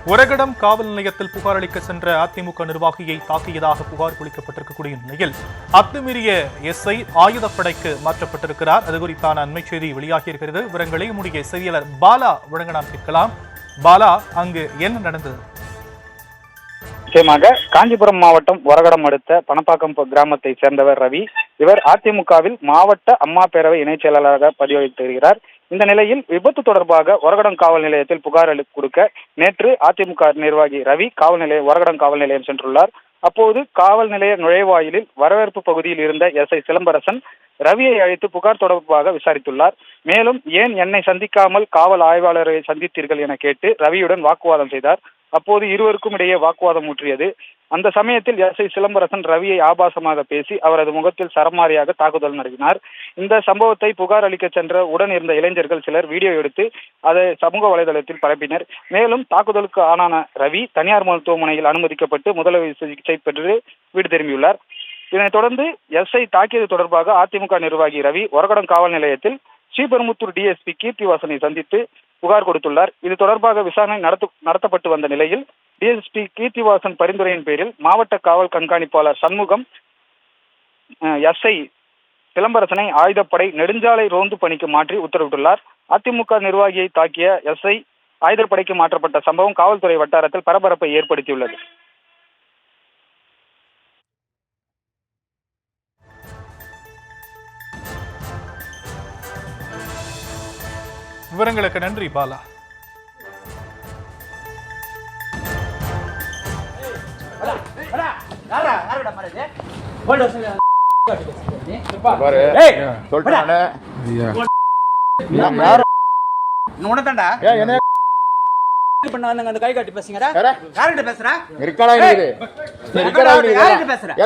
ஒரகடம் காவல் நிலையத்தில் புகார் அளிக்க சென்ற அதிமுக நிர்வாகியை தாக்கியதாக புகார் அளிக்கப்பட்டிருக்கக்கூடிய நிலையில் அத்துமீறிய எஸ்ஐ ஆயுதப்படைக்கு மாற்றப்பட்டிருக்கிறார். அது குறித்தான அண்மை செய்தி வெளியாகியிருக்கிறது. விவரங்களை நம்முடைய செய்தியாளர் பாலா வழங்க நாம் கேட்கலாம். பாலா, அங்கு என்ன நடந்தது? நிச்சயமாக காஞ்சிபுரம் மாவட்டம் ஒரகடம் அடுத்த பணப்பாக்கம் கிராமத்தை சேர்ந்தவர் ரவி. இவர் அதிமுகவில் மாவட்ட அம்மா பேரவை இணைச் செயலாளராக பதிவு வைத்திருக்கிறார். இந்த நிலையில் விபத்து தொடர்பாக ஒரகடம் காவல் நிலையத்தில் புகார் கொடுக்க நேற்று அதிமுக நிர்வாகி ரவி ஒரகடம் காவல் நிலையம் சென்றுள்ளார். அப்போது காவல் நிலைய நுழைவாயிலில் வரவேற்பு பகுதியில் இருந்த எஸ்ஐ சிலம்பரசன் ரவியை அழைத்து புகார் தொடர்பாக விசாரித்துள்ளார். மேலும் ஏன் என்னை சந்திக்காமல் காவல் ஆய்வாளரை சந்தித்தீர்கள் என கேட்டு ரவியுடன் வாக்குவாதம் செய்தார். அப்போது இருவருக்கும் இடையே வாக்குவாதம் முற்றியது. அந்த சமயத்தில் எஸ்ஐ சிலம்பரசன் ரவியை ஆபாசமாக பேசி அவரது முகத்தில் சரமாரியாக தாக்குதல் நடத்தினார். இந்த சம்பவத்தை புகார் அளிக்க சென்ற உடன் இருந்த இளைஞர்கள் சிலர் வீடியோ எடுத்து அதை சமூக வலைதளத்தில் பரப்பினர். மேலும் தாக்குதலுக்கு ஆளான ரவி தனியார் மருத்துவமனையில் அனுமதிக்கப்பட்டு முதலுதவி சிகிச்சை பெற்று வீடு திரும்பியுள்ளார். இதனைத் தொடர்ந்து எஸ்ஐ தாக்கியது தொடர்பாக அதிமுக நிர்வாகி ரவி ஒரகடம் காவல் நிலையத்தில் ஸ்ரீபெரும்புத்தூர் டிஎஸ்பி கீர்த்திவாசனை சந்தித்து புகார் கொடுத்துள்ளார். இது தொடர்பாக விசாரணை நடத்தப்பட்டு வந்த நிலையில் டிஎஸ்பி கீர்த்திவாசன் பரிந்துரையின் பேரில் மாவட்ட காவல் கண்காணிப்பாளர் சண்முகம் எஸ்ஐ சிலம்பரசனை ஆயுதப்படை நெடுஞ்சாலை ரோந்து பணிக்கு மாற்றி உத்தரவிட்டுள்ளார். அதிமுக நிர்வாகியை தாக்கிய எஸ்ஐ ஆயுதப்படைக்கு மாற்றப்பட்ட சம்பவம் காவல்துறை வட்டாரத்தில் பரபரப்பை ஏற்படுத்தியுள்ளது. விவரங்களுக்கு நன்றி பாலா. கை காட்டி பேசுங்க. பேசுறேன் பேசுறேன்.